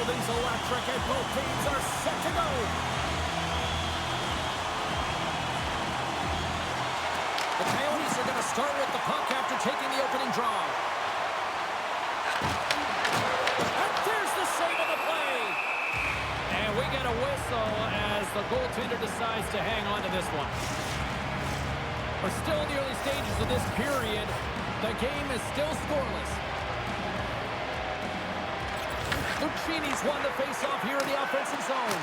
Sheldon's electric and both teams are set to go. The Coyotes are going to start with the puck after taking the opening draw. And there's the save of the play. And we get a whistle as the goaltender decides to hang on to this one. We're still in the early stages of this period. The game is still scoreless. Lucchini's won the face-off here in the offensive zone.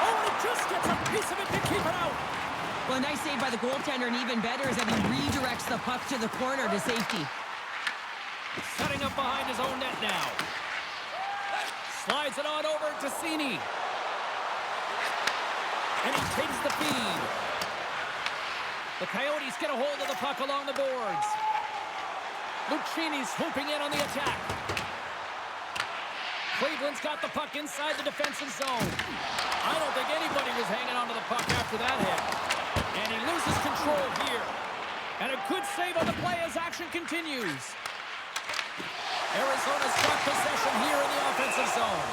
Oh, and he just gets a piece of it to keep it out. Well, a nice save by the goaltender, and even better is that he redirects the puck to the corner to safety. Setting up behind his own net now. Slides it on over to Seney. And he takes the feed. The Coyotes get a hold of the puck along the boards. Lucchini's swooping in on the attack. Cleveland's got the puck inside the defensive zone. I don't think anybody was hanging onto the puck after that hit. And he loses control here. And a good save on the play as action continues. Arizona's got possession here in the offensive zone.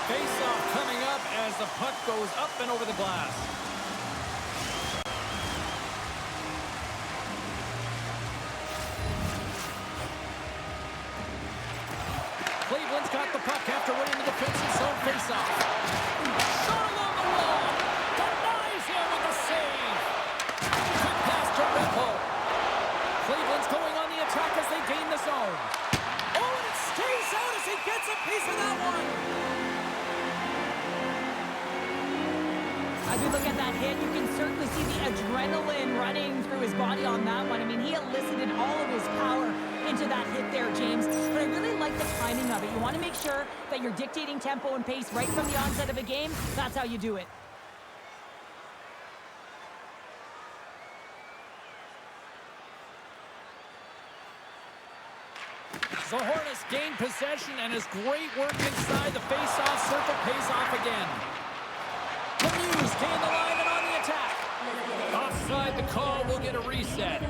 Face-off coming up as the puck goes up and over the glass. Cleveland's got the puck after winning the defensive zone face-off. Shot along the wall. Denies him with the save. Quick pass to Rempal. Cleveland's going on the attack as they gain the zone. Oh, and it stays out as he gets a piece of that one. As we look at that hit, you can certainly see the adrenaline running through his body on that one. I mean, he elicited all of his power into that hit there, James. But I really like the timing of it. You want to make sure that you're dictating tempo and pace right from the onset of a game. That's how you do it. The Hornets gain possession, and his great work inside the face-off circle pays off again. Lemieux gain the line and on the attack. Offside, the call will get a reset.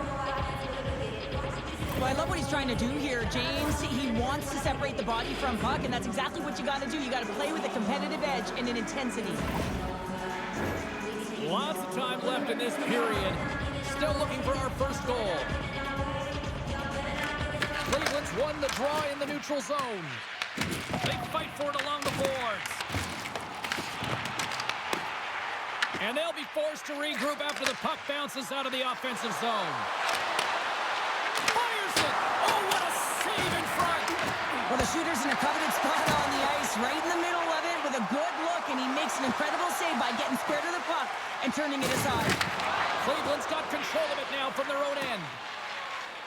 Well, I love what he's trying to do here, James. He wants to separate the body from puck, and that's exactly what you got to do. You got to play with a competitive edge and an intensity. Lots of time left in this period. Still looking for our first goal. Cleveland's won the draw in the neutral zone. They fight for it along the boards. And they'll be forced to regroup after the puck bounces out of the offensive zone. Fires it! Oh, what a save in front! Well, the shooter's in a coveted spot on the ice, right in the middle of it with a good look, and he makes an incredible save by getting square to the puck and turning it aside. Cleveland's got control of it now from their own end.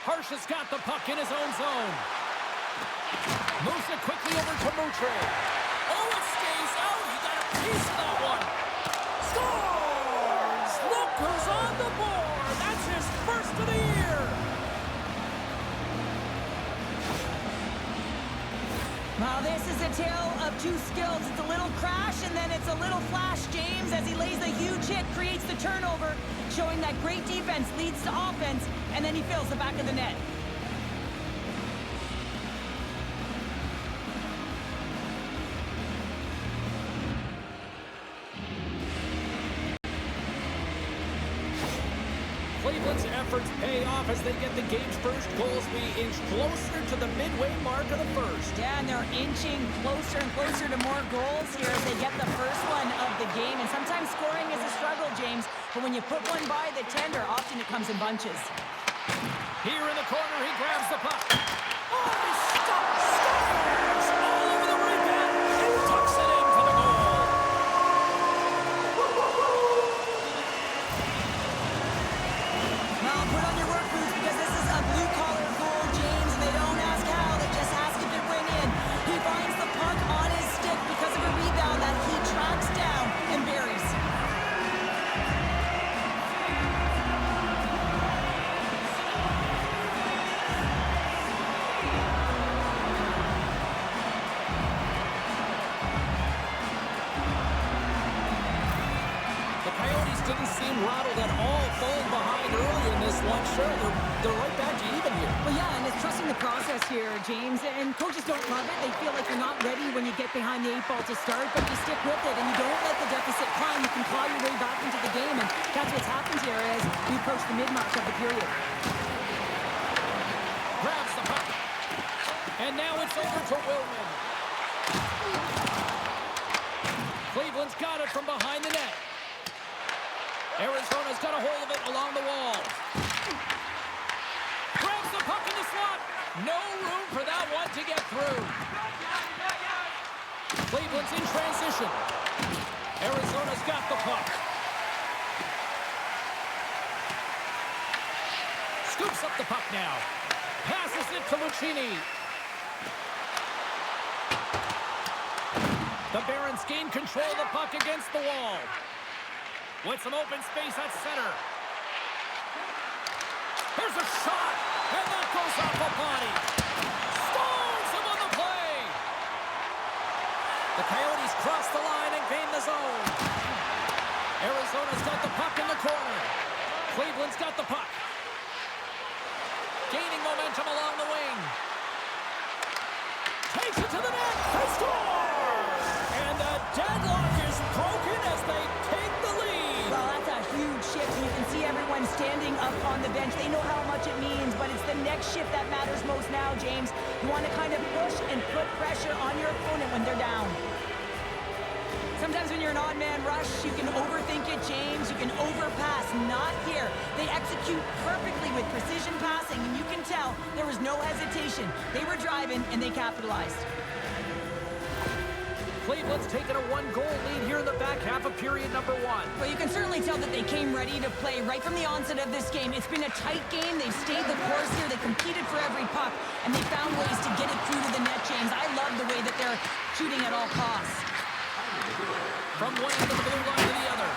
Hirose has got the puck in his own zone. Moves it quickly over to Moutrey. Oh, it stays out. He got a piece of that one. Scores! Look who's on the board. That's his first of the year. Well, this is a tale of two skills. It's a little crash, and then it's a little flash, James, as he lays a huge hit, creates the turnover, showing that great defense leads to offense, and then he fills the back of the net. Cleveland's efforts pay off as they get the game's first goals. We inch closer to the midway mark of the first. Yeah, and they're inching closer and closer to more goals here as they get the first one of the game. And sometimes scoring is a struggle, James, but when you put one by the tender, often it comes in bunches. Here in the corner, he grabs the puck. Oh, he stops, scores! All over the rebound and tucks it in for the goal. Well, put on your work boots because this is a blue-collar goal, James, and they don't ask how, they just ask if it went in. He finds the puck on his stick because of a rebound that he tracks down and buries. didn't seem rattled at all, falling behind early in this one. Sure, they're right back to even here. Well, yeah, and it's trusting the process here, James. And coaches don't love it. They feel like you're not ready when you get behind the 8 ball to start, but you stick with it and you don't let the deficit climb. You can claw your way back into the game, and that's what's happened here as we approach the mid-mark of the period. Grabs the puck. And now it's over to Willman. Cleveland's got it from behind the net. Arizona's got a hold of it along the wall. Grabs the puck in the slot. No room for that one to get through. Cleveland's in transition. Arizona's got the puck. Scoops up the puck now. Passes it to Lucchini. The Barons gain control of the puck against the wall. With some open space at center. Here's a shot, and that goes off the body. Scores him on the play. The Coyotes cross the line and gain the zone. Arizona's got the puck in the corner. Cleveland's got the puck. Gaining momentum along the wing. Takes it to the net. They score! And the deadlock is broken as they take the lead. Well, that's a huge shift, and you can see everyone standing up on the bench. They know how much it means, but it's the next shift that matters most now, James. You want to kind of push and put pressure on your opponent when they're down. Sometimes when you're an odd-man rush, you can overthink it, James. You can overpass. Not here. They execute perfectly with precision passing, and you can tell there was no hesitation. They were driving, and they capitalized. Cleveland's taken a 1-goal lead here in the back half of period number 1. Well, you can certainly tell that they came ready to play right from the onset of this game. It's been a tight game. They've stayed the course here. They competed for every puck, and they found ways to get it through to the net, James. I love the way that they're shooting at all costs. From one end of the blue line to the other.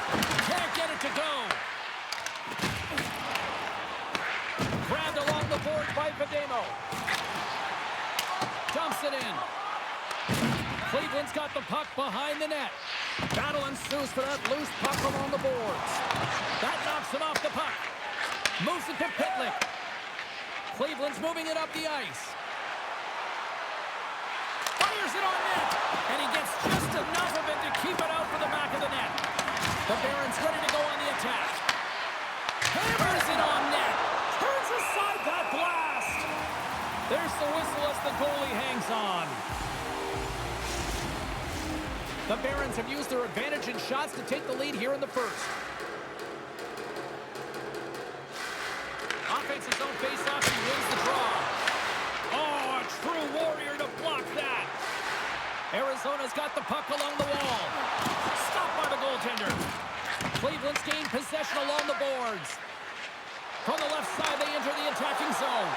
Can't get it to go. Grabbed along the boards by Vademo. Dumps it in. Cleveland's got the puck behind the net. Battle ensues for that loose puck along the boards. That knocks him off the puck. Moves it to Pitlick. Cleveland's moving it up the ice. Fires it on net. And he gets just enough of it to keep it out for the back of the net. The Barons ready to go on the attack. Hammers it on net. Turns aside that blast. There's the whistle as the goalie hangs on. The Barons have used their advantage in shots to take the lead here in the first. Offense's own face-off, he wins the draw. Oh, a true warrior to block that. Arizona's got the puck along the wall. Stopped by the goaltender. Cleveland's gained possession along the boards. From the left side, they enter the attacking zone.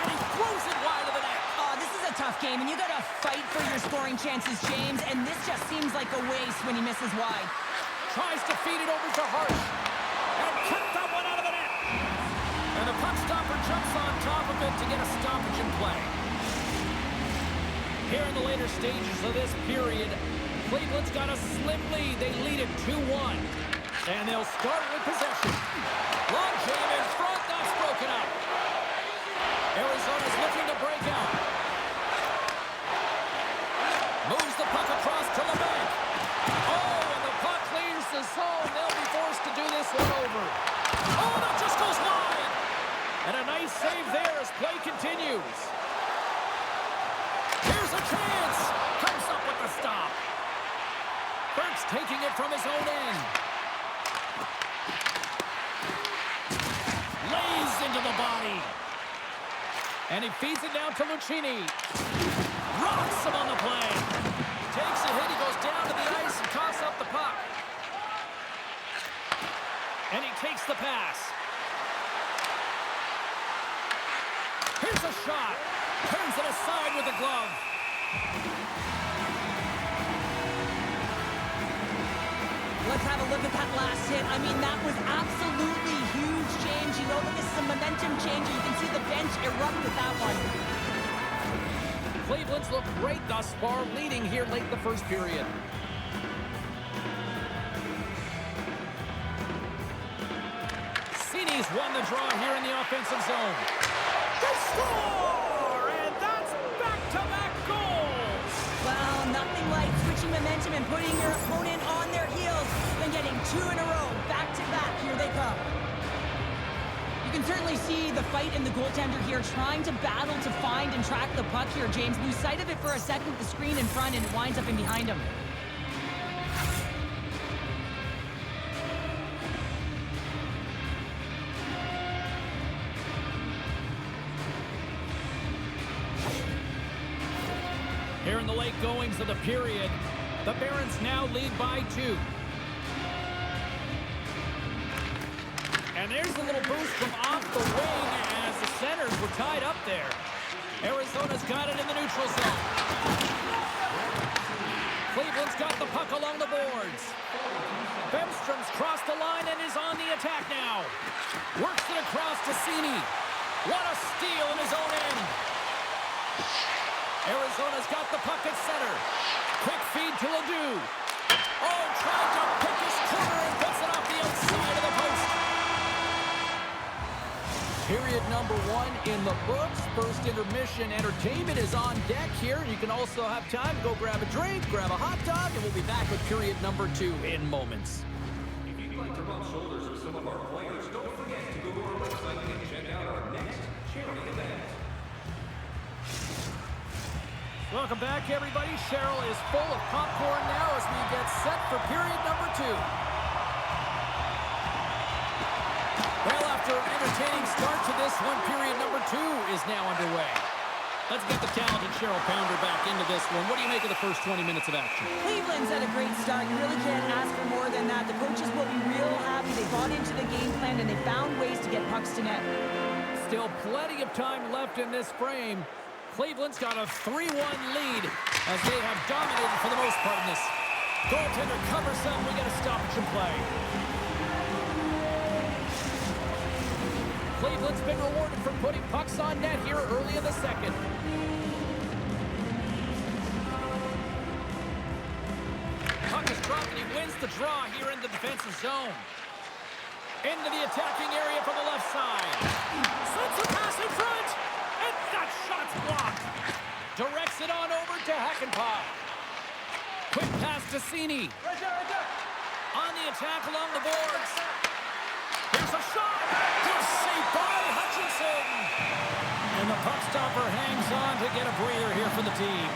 And he throws it wide of the net. Oh, this is a tough game, and you got to fight for your scoring chances, James. And this just seems like a waste when he misses wide. Tries to feed it over to Hirose. And kicked that one out of the net. And the puck stopper jumps on top of it to get a stoppage in play. Here in the later stages of this period, Cleveland's got a slim lead. They lead it 2-1. And they'll start with possession. Long jam in front, that's broken up. Arizona's looking to break out. Moves the puck across to the bank. Oh, and the puck clears the zone. They'll be forced to do this one over. Oh, that just goes wide. And a nice save there as play continues. Here's a chance. Comes up with the stop. Burke's taking it from his own end. Lays into the body. And he feeds it down to Lucchini. Rocks him on the play. Takes a hit. He goes down to the ice and coughs up the puck. And he takes the pass. Here's a shot. Turns it aside with a glove. Let's have a look at that last hit. I mean, that was absolutely huge, James. You know that this is a momentum changer. You can see the bench erupt with that one. Cleveland's looked great thus far, leading here late in the first period. Seney's won the draw here in the offensive zone. They score! And that's back-to-back goals! Well, nothing like switching momentum and putting your opponent on their heels than getting 2 in a row. Back-to-back, here they come. You can certainly see the fight in the goaltender here, trying to battle to find and track the puck here, James. Lose sight of it for a second with the screen in front, and it winds up in behind him. Here in the late goings of the period, the Barons now lead by 2. And there's a little boost from off the wing as the centers were tied up there. Arizona's got it in the neutral zone. Cleveland's got the puck along the boards. Bemstrom's crossed the line and is on the attack now. Works it across to Seney. What a steal in his own end. Arizona's got the puck at center. Quick feed to Ledoux. Oh, tried to pick his corner and puts it off the outside of the post. Period number 1 in the books. First intermission entertainment is on deck here. You can also have time to go grab a drink, grab a hot dog, and we'll be back with period number 2 in moments. If you'd like to rub shoulders with some of our players, don't forget to go to our website and check out our next charity event. Welcome back, everybody. Cheryl is full of popcorn now as we get set for period number 2. Well, after an entertaining start to this one, period number 2 is now underway. Let's get the talented Cheryl Pounder back into this one. What do you make of the first 20 minutes of action? Cleveland's had a great start. You really can't ask for more than that. The coaches will be real happy. They bought into the game plan, and they found ways to get pucks to net. Still plenty of time left in this frame. Cleveland's got a 3-1 lead as they have dominated for the most part in this. Goaltender covers them. We got a stoppage in play. Cleveland's been rewarded for putting pucks on net here early in the second. Puck is dropped and he wins the draw here in the defensive zone. Into the attacking area from the left side. Sends a pass in front. And that shot's blocked. Directs it on over to Hakanpää. Quick pass to Seney. Right there. On the attack along the boards. Here's a shot. Good save by Hutchinson. And the puck stopper hangs on to get a breather here for the team.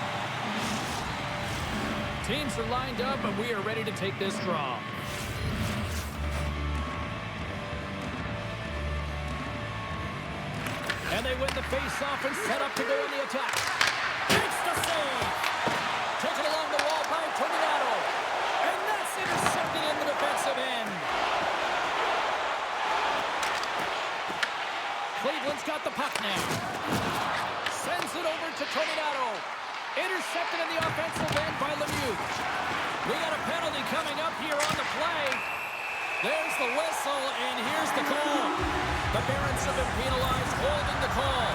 Teams are lined up and we are ready to take this draw. And they win the face-off and set up to go in the attack. Makes the save. Taken along the wall by Toninato. And that's intercepted in the defensive end. Cleveland's got the puck now. Sends it over to Toninato. Intercepted in the offensive end by Lemieux. We got a penalty coming up here on the play. There's the whistle, and here's the call. The Barons have been penalized, holding the call.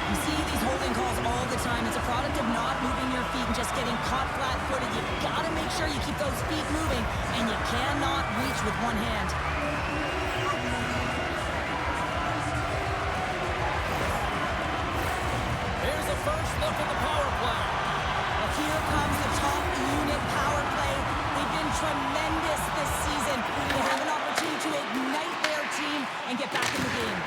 You see these holding calls all the time. It's a product of not moving your feet and just getting caught flat-footed. You gotta make sure you keep those feet moving, and you cannot reach with one hand. Here's the first look at the power play. Well, here comes the top unit power play. They've been tremendous this season. They have an opportunity to ignite their team and get back in the game.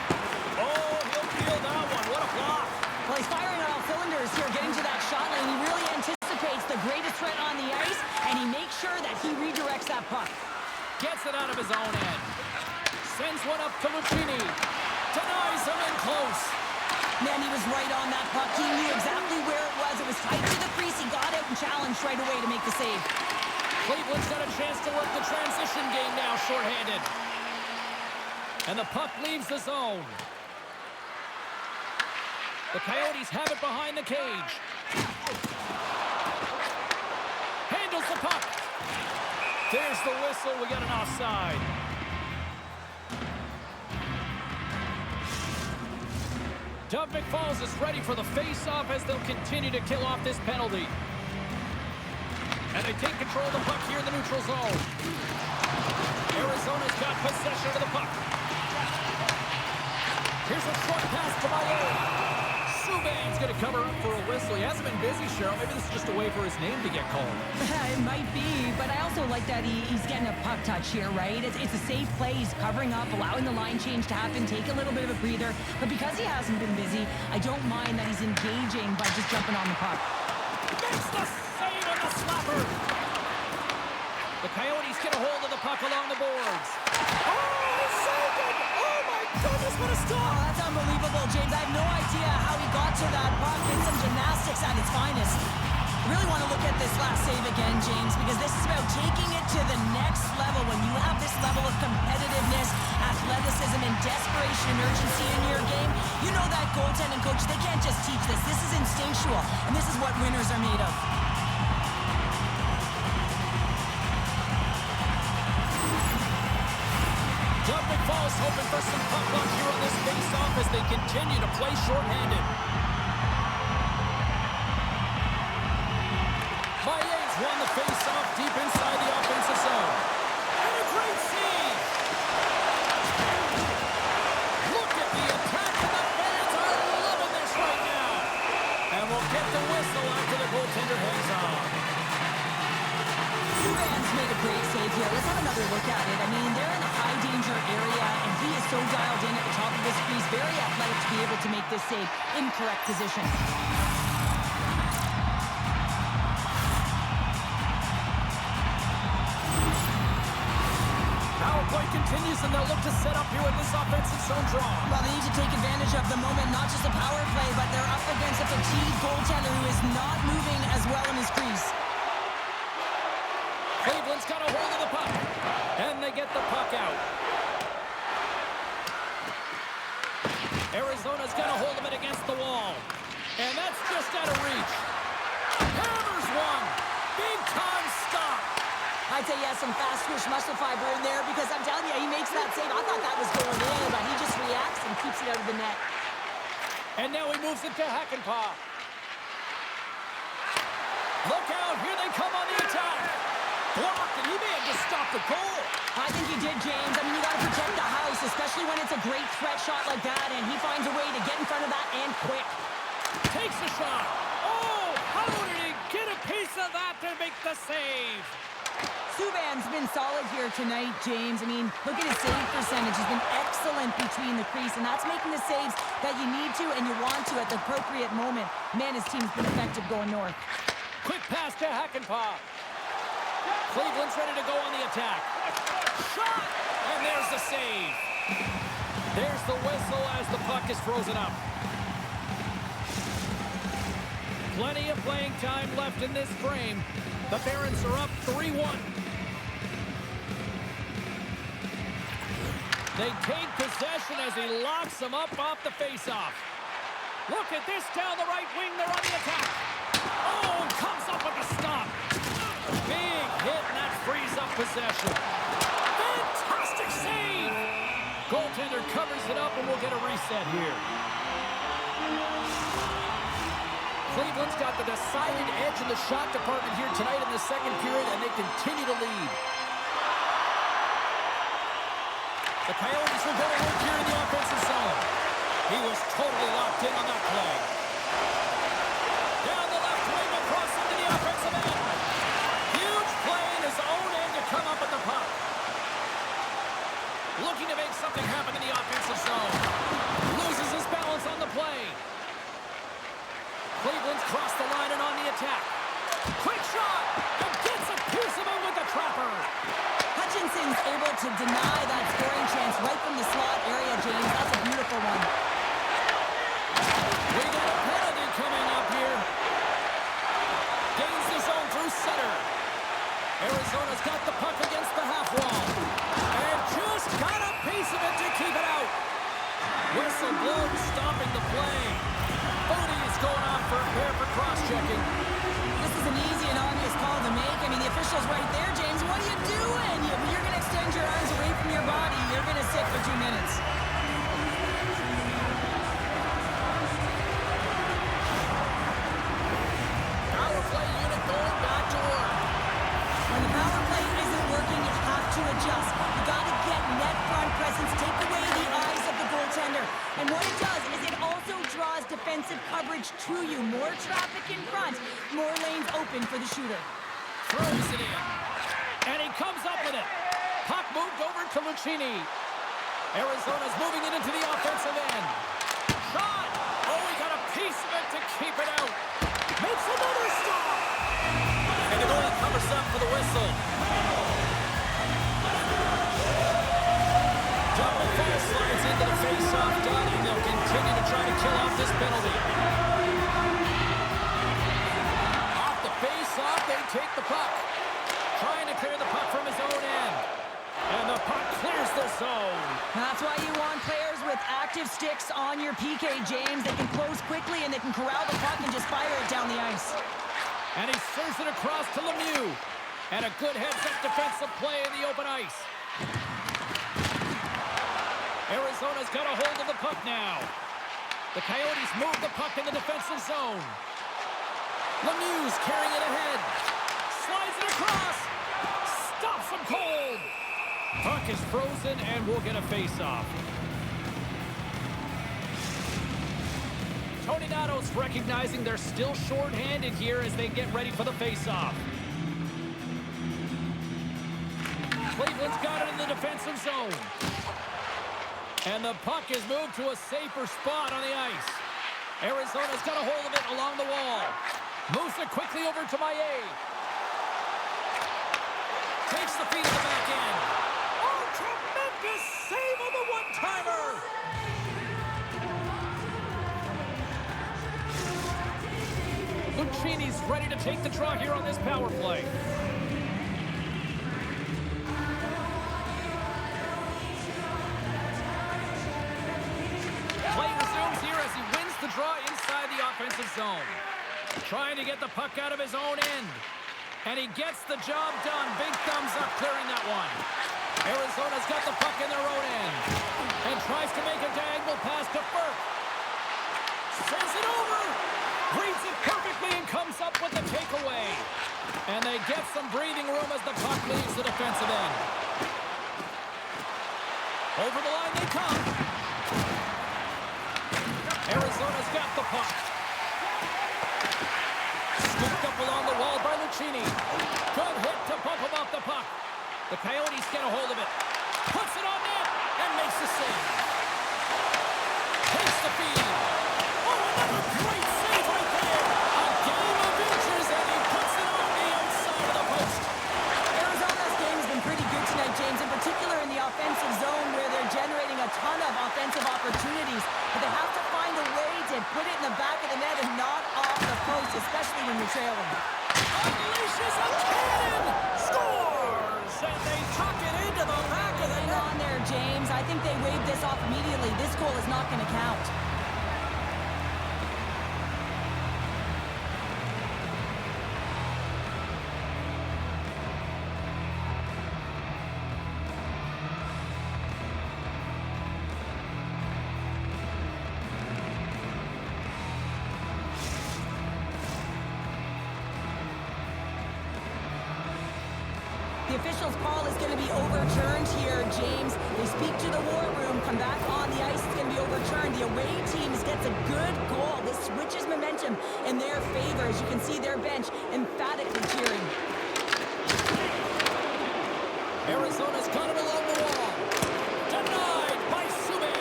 Oh, he'll feel that one. What a block. Well, he's firing on all cylinders here, getting to that shot lane. He really anticipates the greatest threat on the ice, and he makes sure that he redirects that puck. Gets it out of his own end. Sends one up to Lucchini. Denies him in close. Man, he was right on that puck. He knew exactly where it was. It was tight to the crease. He got out and challenged right away to make the save. Cleveland's got a chance to work the transition game now, shorthanded. And the puck leaves the zone. The Coyotes have it behind the cage. Handles the puck. There's the whistle. We got an offside. Dove-McFalls is ready for the face-off as they'll continue to kill off this penalty. And they take control of the puck here in the neutral zone. Arizona's got possession of the puck. Here's a short pass to Maillet. Subban's going to cover up for a whistle. He hasn't been busy, Cheryl. Maybe this is just a way for his name to get called. It might be, but I also like that he's getting a puck touch here, right? It's a safe play. He's covering up, allowing the line change to happen, take a little bit of a breather. But because he hasn't been busy, I don't mind that he's engaging by just jumping on the puck. Makes the save on the slapper. The Coyotes get a hold of the puck along the boards. Oh, saved it! Oh, my goodness, what a stop! Oh, that's unbelievable, James. I have no idea how he got to that puck. It's some gymnastics at its finest. I really want to look at this last save again, James, because this is about taking it to the next level. When you have this level of competitiveness, athleticism, and desperation and urgency in your game, you know that goaltending coach, they can't just teach this. This is instinctual, and this is what winners are made of. Dove-McFalls hoping for some puck luck here on this face-off as they continue to play shorthanded. Maillet's won the face-off deep inside the offensive zone. And a great save! Look at the attack, and the fans are loving this right now. And we'll get the whistle after the goaltender hangs on. Subban's made a great save here. Let's have another look at it. I mean, they're in a high-danger area, and he is so dialed in at the top of his crease. Very athletic to be able to make this save in correct position. Power play continues, and they'll look to set up here with this offensive zone draw. Well, they need to take advantage of the moment, not just a power play, but they're up against a fatigued goaltender who is not moving as well in his crease. Cleveland's got a hold of the puck, and they get the puck out. Arizona's got a hold of it against the wall, and that's just out of reach. Hammers one. Big-time stop. I'd say he has some fast-twitch muscle fiber in there because I'm telling you, he makes that save. I thought that was going in, but he just reacts and keeps it out of the net. And now he moves it to Hakanpää. Look out, here they come on the attack. Blocked, and he may have just stopped the goal. I think he did, James. I mean, you got to protect the house, especially when it's a great threat shot like that, and he finds a way to get in front of that and quick. Takes the shot. Oh, how did he get a piece of that to make the save? Subban's been solid here tonight, James. I mean, look at his save percentage. He's been excellent between the crease, and that's making the saves that you need to and you want to at the appropriate moment. Man, his team's been effective going north. Quick pass to Hakanpää. Cleveland's ready to go on the attack. Shot! And there's the save. There's the whistle as the puck is frozen up. Plenty of playing time left in this frame. The Barons are up 3-1. They take possession as he locks them up off the faceoff. Look at this down the right wing. They're on the attack. Oh, comes up with a stop. Big hit, and that frees up possession. Fantastic save! Goaltender covers it up, and we'll get a reset here. Cleveland's got the decided edge in the shot department here tonight in the second period, and they continue to lead. The Coyotes will go to work here in the offensive zone. He was totally locked in on that play. Down the left wing across into the offensive end. Huge play in his own end to come up with the puck. Looking to make something happen in the offensive zone. Loses his balance on the play. Cleveland's crossed the line and on the attack. Quick shot! And gets a piece of it with the trapper. Hutchinson's able to deny that scoring chance right from the slot area, James. That's a beautiful one. We got a penalty coming up here. Gains the zone through center. Arizona's got the puck against the half wall. And just got a piece of it to keep it out. Whistle blown, stopping the play. Foudy is going off for a pair for cross-checking. This is an easy and obvious call to make. I mean, the official's right there, James. What are you doing? You're going to extend your arms away from your body. You're going to sit for 2 minutes. Power play unit going back to work. When the power play isn't working, you have to adjust. You got to get net front presence, take away the eyes of the goaltender. And what the shooter. Throws it in. And he comes up with it. Puck moved over to Lucchini. Arizona's moving it into the offensive end. Shot! Oh, he got a piece of it to keep it out. Makes another stop! And the goalie covers up for the whistle. Dove-McFalls slides into the face-off done, and they'll continue to try to kill off this penalty. Off the face-off, they take the puck. Trying to clear the puck from his own end. And the puck clears the zone. That's why you want players with active sticks on your PK, James. They can close quickly and they can corral the puck and just fire it down the ice. And he serves it across to Lemieux. And a good heads-up defensive play in the open ice. Arizona's got a hold of the puck now. The Coyotes move the puck in the defensive zone. Lemieux's carrying it ahead. Slides it across. Stops him cold. Puck is frozen and we'll get a face-off. Toninato's recognizing they're still short-handed here as they get ready for the face-off. Cleveland's got it in the defensive zone. And the puck is moved to a safer spot on the ice. Arizona's got a hold of it along the wall. Moves it quickly over to Maillet. Takes the feed to the back end. Oh, tremendous save on the one-timer! Lucchini's ready to take the draw here on this power play. Play resumes here as he wins the draw inside the offensive zone. Trying to get the puck out of his own end. And he gets the job done. Big thumbs up clearing that one. Arizona's got the puck in their own end. And tries to make a diagonal pass to Burke. Sends it over. Reads it perfectly and comes up with the takeaway. And they get some breathing room as the puck leaves the defensive end. Over the line they come. Arizona's got the puck. Scooped up along the wall by Lucchini. Good hit to bump him off the puck. The Coyotes get a hold of it. Puts it on net and makes the save. Takes the feed. Oh, another great save right there. A game of inches and he puts it on the outside of the post. Arizona's game has been pretty good tonight, James, in particular in the offensive zone where they're generating a ton of offensive opportunities. But they have to find a way to put it in the back of the net and not off the post, especially when you're trailing. Unleashes a cannon! Scores! And they tuck it into the back of the Hang net. on there, James. I think they waved this off immediately. This goal is not going to count. The official's call is going to be overturned here, James. They speak to the war room, come back on the ice, it's going to be overturned. The away team gets a good goal. This switches momentum in their favor. As you can see, their bench emphatically cheering. Arizona's got it along the wall. Denied by Sube.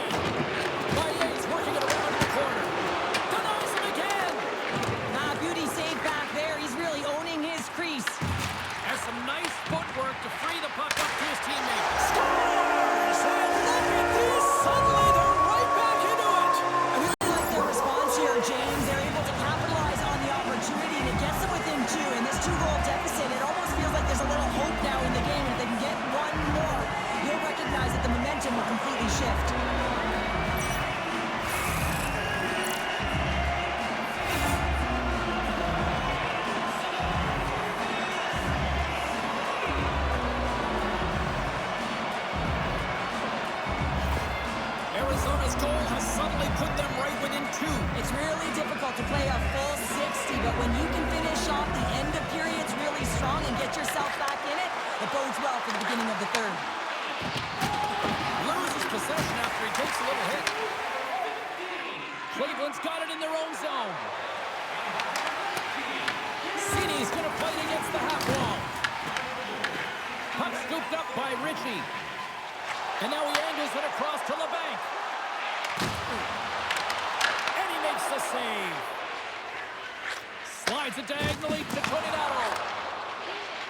Maillet's working it around the corner. Denies him again. Beauty save back there. He's really owning his crease. Has some nice footwork to free the puck up to his teammate. Scores! And look at this! Suddenly they're right back into it! I really like their response here, James. They're able to capitalize on the opportunity and it gets them within two. In this two-goal deficit, it almost feels like there's a little hope now in the game. And if they can get one more, you'll recognize that the momentum will completely shift. Arizona's goal has suddenly put them right within two. It's really difficult to play a full 60, but when you can finish off the end of periods really strong and get yourself back in it, it bodes well for the beginning of the third. Loses possession after he takes a little hit. Cleveland's got it in their own zone. Seney's going to fight against the half wall. Puck scooped up by Ritchie. And now he angles it across to LeBanc. And he makes the save. Slides it diagonally to Toninato.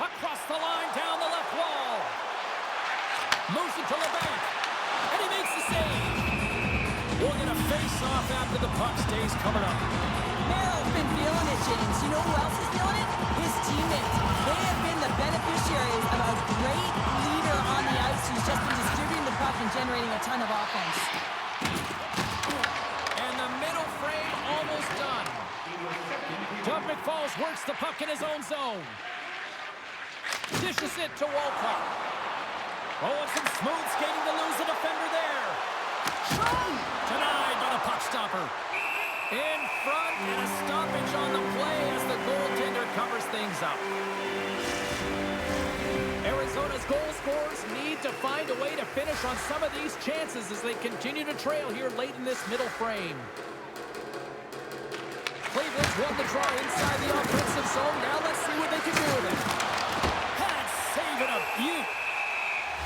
Across the line, down the left wall. Moves it to LeBanc. And he makes the save. We're going to face off after the puck stays coming up. Merrill's been feeling it, James. You know who else is feeling it? His teammates. They have been the beneficiaries of a great leader on the ice who's just been distributing the puck and generating a ton of offense. And the middle frame almost done. Dove-McFalls works the puck in his own zone. Dishes it to Walcott. Oh, and some smooth skating to lose the defender there. Denied by the puck stopper. In front, and a stoppage on the play as the goaltender covers things up. Arizona's goal scorers need to find a way to finish on some of these chances as they continue to trail here late in this middle frame. Cleveland's won the draw inside the offensive zone. Now let's see what they can do with it. That's saving a beaut.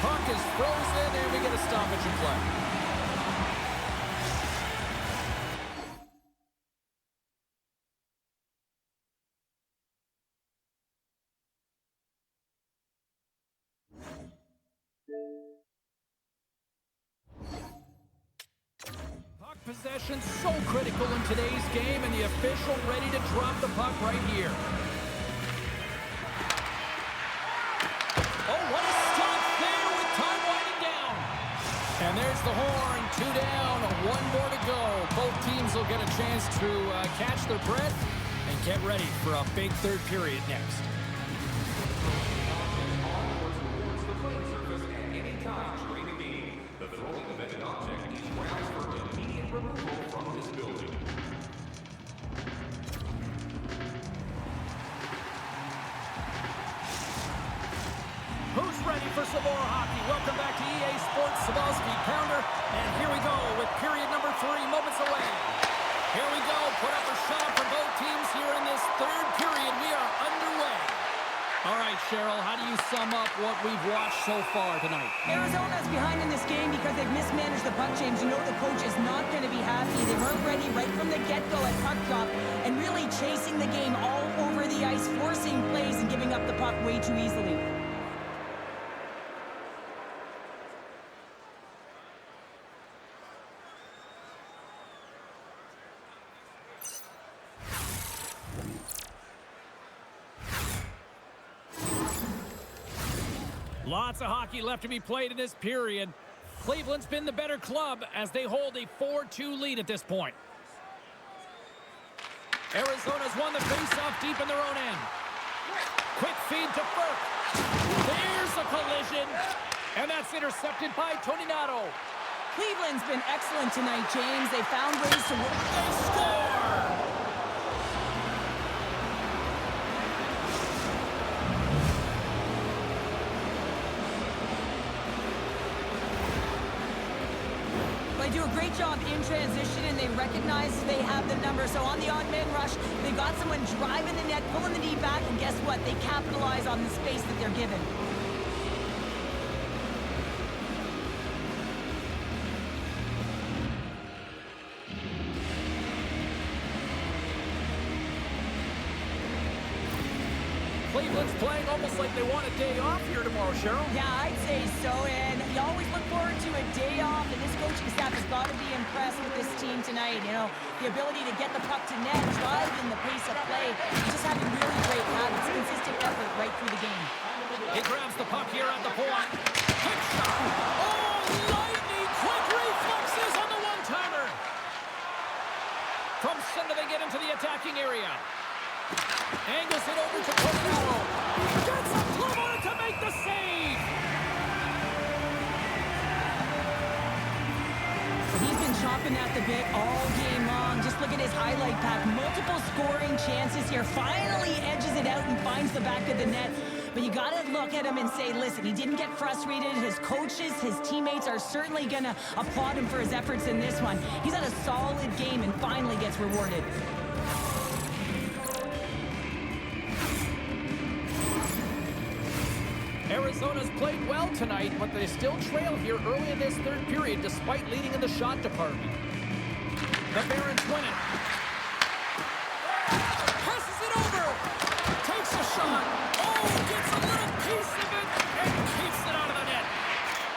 Puck is frozen, and we get a stoppage in play. Possession so critical in today's game, and the official ready to drop the puck right here. Oh, what a stop there with time winding down. And there's the horn, 2 down, 1 more to go. Both teams will get a chance to catch their breath and get ready for a big third period next. The playing surface at any time during the game. The throwing of an object is grounds for immediate removal from this building. Who's ready for some more hockey? Welcome back to EA Sports Sabalski Pounder. And here we go with period number 3, moments away. Here we go. Put up a shot for both teams here in this third period. We are underway. All right, Cheryl, how do you sum up what we've watched so far tonight? Arizona's behind in this game because they've mismanaged the puck, James. You know the coach is not going to be happy. They weren't ready right from the get-go at puck drop and really chasing the game all over the ice, forcing plays and giving up the puck way too easily. Lots of hockey left to be played in this period. Cleveland's been the better club as they hold a 4-2 lead at this point. Arizona's won the faceoff deep in their own end. Quick feed to Burke. There's a collision. And that's intercepted by Toninato. Cleveland's been excellent tonight, James. They found ways to win. They score! They do a great job in transition, and they recognize they have the number. So on the odd man rush, they got someone driving the net, pulling the knee back, and guess what? They capitalize on the space that they're given. Cleveland's playing almost like they want a day off here tomorrow, Cheryl. Yeah, I'd say so, and you always look forward to a day off, and this coaching staff has got to be impressed with this team tonight. You know, the ability to get the puck to net, driving the pace of play, just having really great habits, consistent effort right through the game. He grabs the puck here at the point. Quick shot. Oh, lightning quick reflexes on the one-timer. From center, they get into the attacking area. Angles it over to Toninato. Gets a glove on it to make the save. He's been chomping at the bit all game long. Just look at his highlight pack. Multiple scoring chances here. Finally edges it out and finds the back of the net. But you got to look at him and say, listen, he didn't get frustrated. His coaches, his teammates are certainly going to applaud him for his efforts in this one. He's had a solid game and finally gets rewarded. Arizona's played well tonight, but they still trail here early in this third period despite leading in the shot department. The Barons win it. Passes it over. Takes a shot. Oh, gets a little piece of it and keeps it out of the net.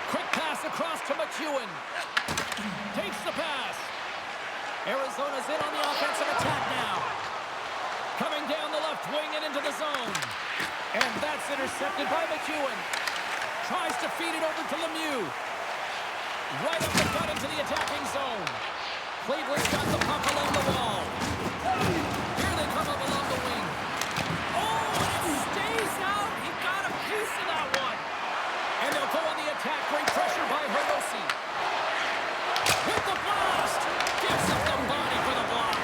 Quick pass across to McEwen. Takes the pass. Arizona's in on the offensive attack now. Coming down the left wing and into the zone. And that's intercepted by McEwen. Tries to feed it over to Lemieux. Right up the gut into the attacking zone. Cleveland's got the puck along the wall. Here they come up along the wing. Oh, and it stays out. He got a piece of that one. And they'll go on the attack. Great pressure by Hirose. With the blast. Gives up the body for the block.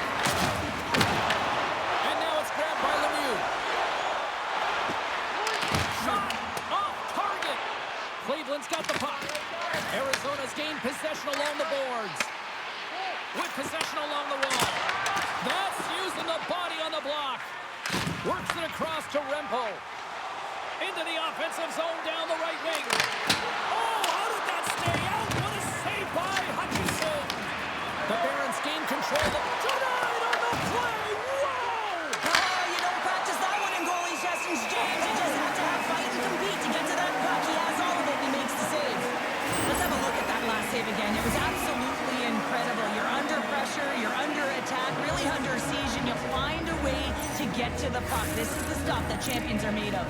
And now it's grabbed by Lemieux. Shot off target. Cleveland's got the puck. Arizona's gained possession along the boards. With possession along the wall. That's using the body on the block. Works it across to Rempal. Into the offensive zone down the right wing. Oh, how did that stay out? What a save by Hutchinson. The Barons gain control. Denied on the play. Whoa! You don't practice that one in goalie sessions, James. You just have to have fight and compete to get to that puck. He has all of it and he makes the save. Let's have a look at that last save again. It was absolutely incredible. You're under pressure, you're under attack, really under siege, and you find a way to get to the puck. This is the stuff that champions are made of.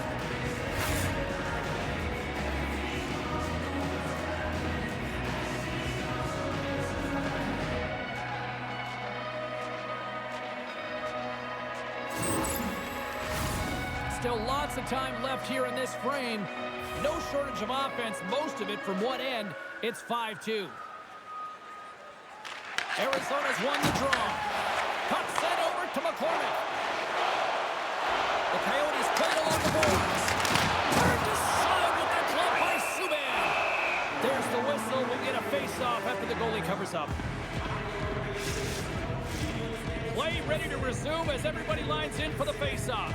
Still lots of time left here in this frame. No shortage of offense, most of it from one end. It's 5-2. Arizona's won the draw. Puck sent over to McCormick. The Coyotes played along the boards. Turned aside with that glove by Subban. There's the whistle. We'll get a face-off after the goalie covers up. Play ready to resume as everybody lines in for the face-off.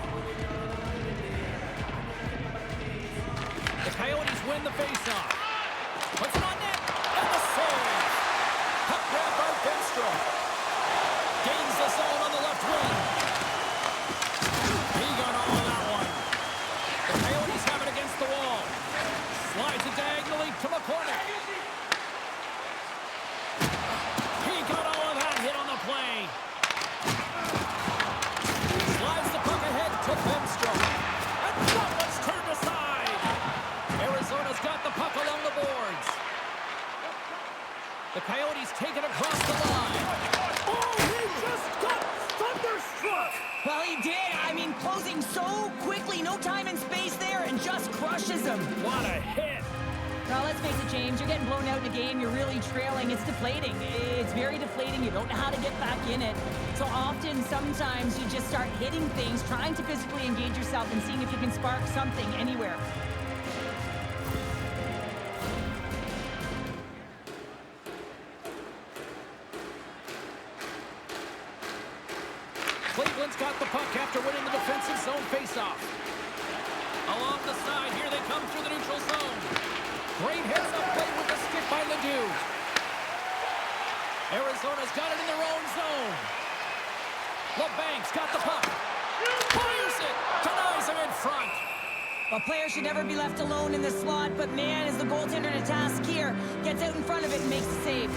The Coyotes win the face-off. Puts it on net, and the save. Puck grab by Bemstrom. Gains the zone on the left wing. He got all of that one. The Coyotes have it against the wall. Slides it diagonally to McCormick. He got all of that hit on the play. Slides the puck ahead to Bemstrom. And that one's turned aside. Arizona's got the puck along the boards. The Coyotes take it across the line. Oh, he just got thunderstruck! Well, he did. I mean, closing so quickly. No time and space there, and just crushes him. What a hit! Well, let's face it, James. You're getting blown out in the game. You're really trailing. It's deflating. It's very deflating. You don't know how to get back in it. So often, sometimes, you just start hitting things, trying to physically engage yourself and seeing if you can spark something anywhere. Cleveland's got the puck after winning the defensive zone faceoff. Along the side, here they come through the neutral zone. Great heads up play with the stick by Ledoux. Arizona's got it in their own zone. LeBank's got the puck. Fires it. Denies him in front. A player should never be left alone in the slot, but man, is the goaltender to task here. Gets out in front of it and makes the save.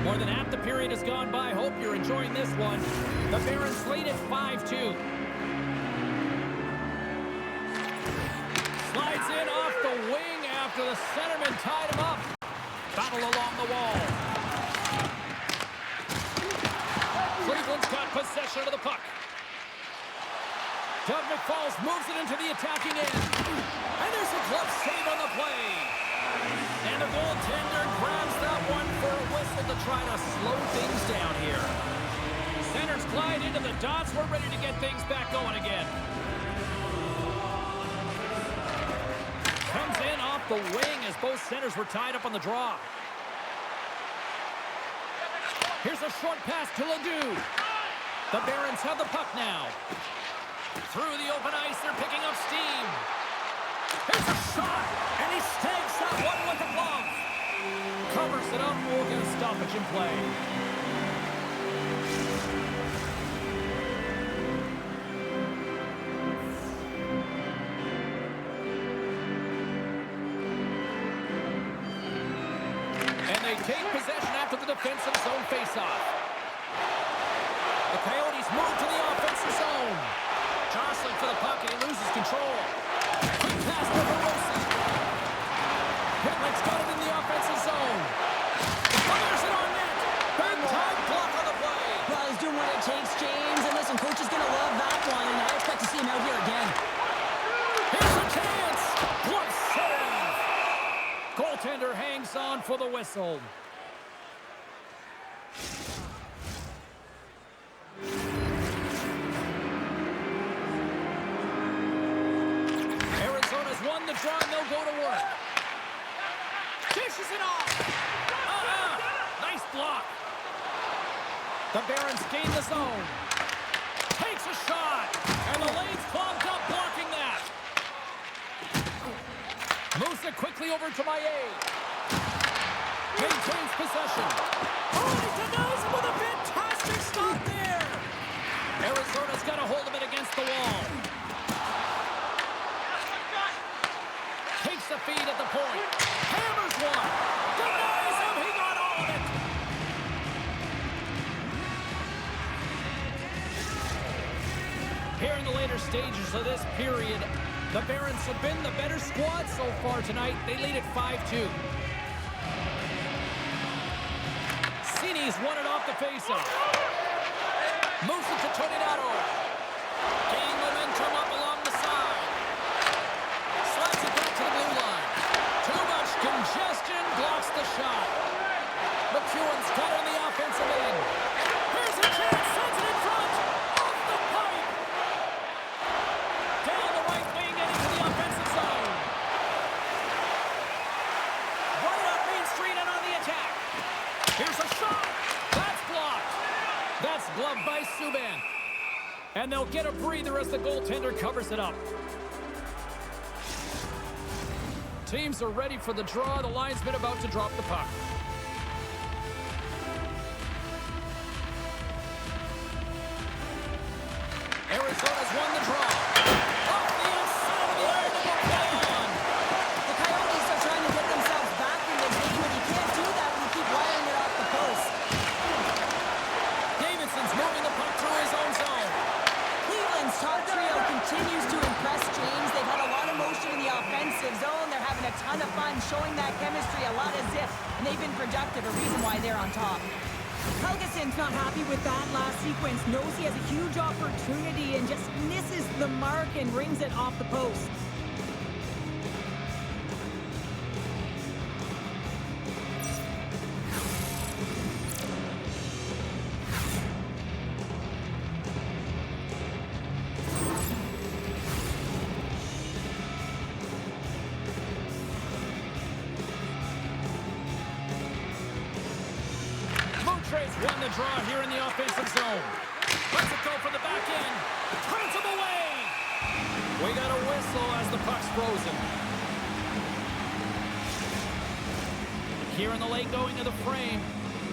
More than half the period has gone by. Hope you're enjoying this one. The Barons lead at 5-2. Slides in off the wing after the centerman tied him up. Battle along the wall. Cleveland's got possession of the puck. Dove-McFalls moves it into the attacking end. And there's a glove save on the play. And the goaltender grabs that one for a whistle to try to slow things down here. Centers glide into the dots. We're ready to get things back going again. Comes in off the wing as both centers were tied up on the draw. Here's a short pass to Ledoux. The Barons have the puck now. Through the open ice, they're picking up steam. Here's a shot, and he snags that one with a glove. Covers it up, we'll get a stoppage in play. And they take possession after the defensive zone faceoff. The Coyotes move to the offensive zone. Jostling for the puck, and he loses control. Quick pass to Hirose. Pitlick's got it in the offensive zone. Fires it on net. Big time block on the play. Well, he's doing what it takes, James. And listen, coach is going to love that one, and I expect to see him out here again. Here's a chance. What save. Goaltender hangs on for the whistle. Arizona's won the draw, and they'll go to work. Dishes it off. Nice block. The Barons gain the zone. Takes a shot. And the lane's clogged up blocking that. Moves it quickly over to Maillet. Maintains possession. Oh, he denies him with a fantastic stop there. Arizona's got a hold of it against the wall. Takes the feed at the point. Hammers one. Denies him. He got all of it. Here in the later stages of this period, the Barons have been the better squad so far tonight. They lead at 5-2. Seney's won it off the faceoff. Moves it to Toninato. Gain momentum up along the side. Slides it back to the blue line. Too much congestion blocks the shot. McEwen's got it on the offensive end. Here's a chance. Sends it in front. Off the pipe. Down the right wing and into the offensive zone. Right up Main Street and on the attack. Here's a shot. That's blocked. That's gloved by Subban. And they'll get a breather as the goaltender covers it up. Teams are ready for the draw. The linesman about to drop the puck. Arizona's won the draw. Off the inside of the iron to get play on. The Coyotes are trying to get themselves back in the game, and you can't do that when you keep wiring it off the post. Davidson's moving the puck through his own zone. Cleveland's top trio continues to impress, James. They've had a lot of motion in the offensive zone. They're having a ton of fun, showing that chemistry, a lot of zip, and they've been productive, a reason why they're on top. Helgeson's not happy with that last sequence. Knows he has a huge opportunity and just misses the mark and rings it off the post. Moutrey's won the draw here in the offensive zone. Lets it go for the back end. Turns him away. We got a whistle as the puck's frozen. Here in the late going of the frame.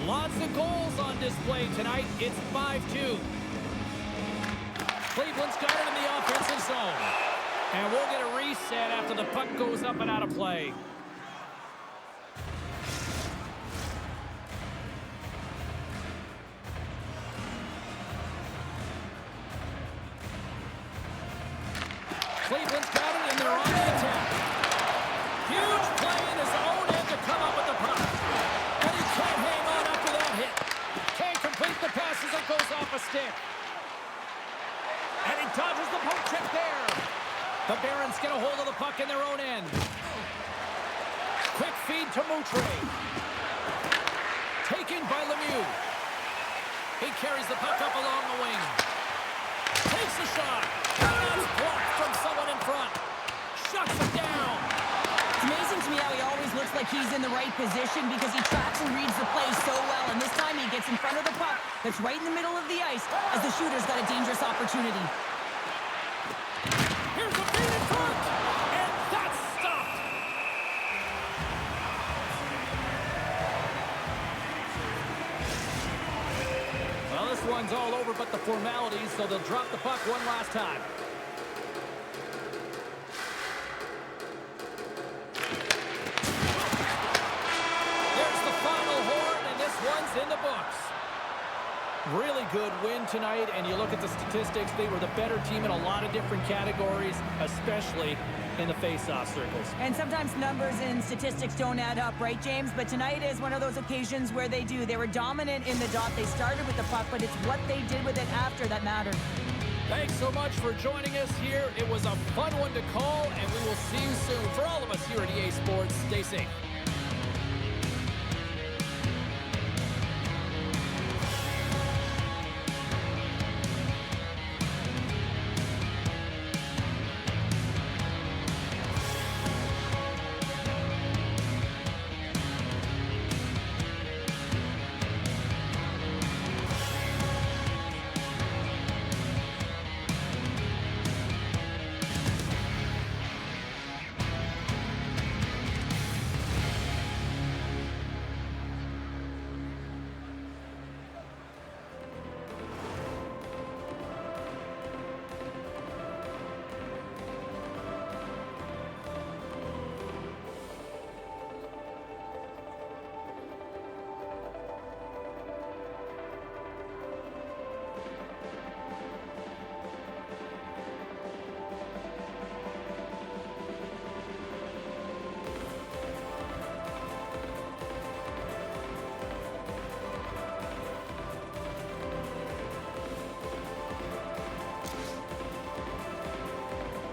Lots of goals on display tonight. It's 5-2. Cleveland's got it in the offensive zone. And we'll get a reset after the puck goes up and out of play. Cleveland's got it, and they're on the attack. Huge play in his own end to come up with the puck. And he can't hang on after that hit. Can't complete the pass as it goes off a stick. And he dodges the poke check there. The Barons get a hold of the puck in their own end. Quick feed to Moutrey. Taken by Lemieux. He carries the puck up along the wing. Takes a shot. That's blocked from someone in front. Shuts it down. It's amazing to me how he always looks like he's in the right position because he tracks and reads the play so well. And this time he gets in front of the puck that's right in the middle of the ice as the shooter's got a dangerous opportunity. Here's a feed in front. And that's one's all over but the formalities, so they'll drop the puck one last time. There's the final horn, and this one's in the books. Really good win tonight, and you look at the statistics, they were the better team in a lot of different categories, especially in the face-off circles. And sometimes numbers and statistics don't add up, right, James? But tonight is one of those occasions where they do. They were dominant in the dot. They started with the puck, but it's what they did with it after that mattered. Thanks so much for joining us here. It was a fun one to call, and we will see you soon. For all of us here at EA Sports, stay safe.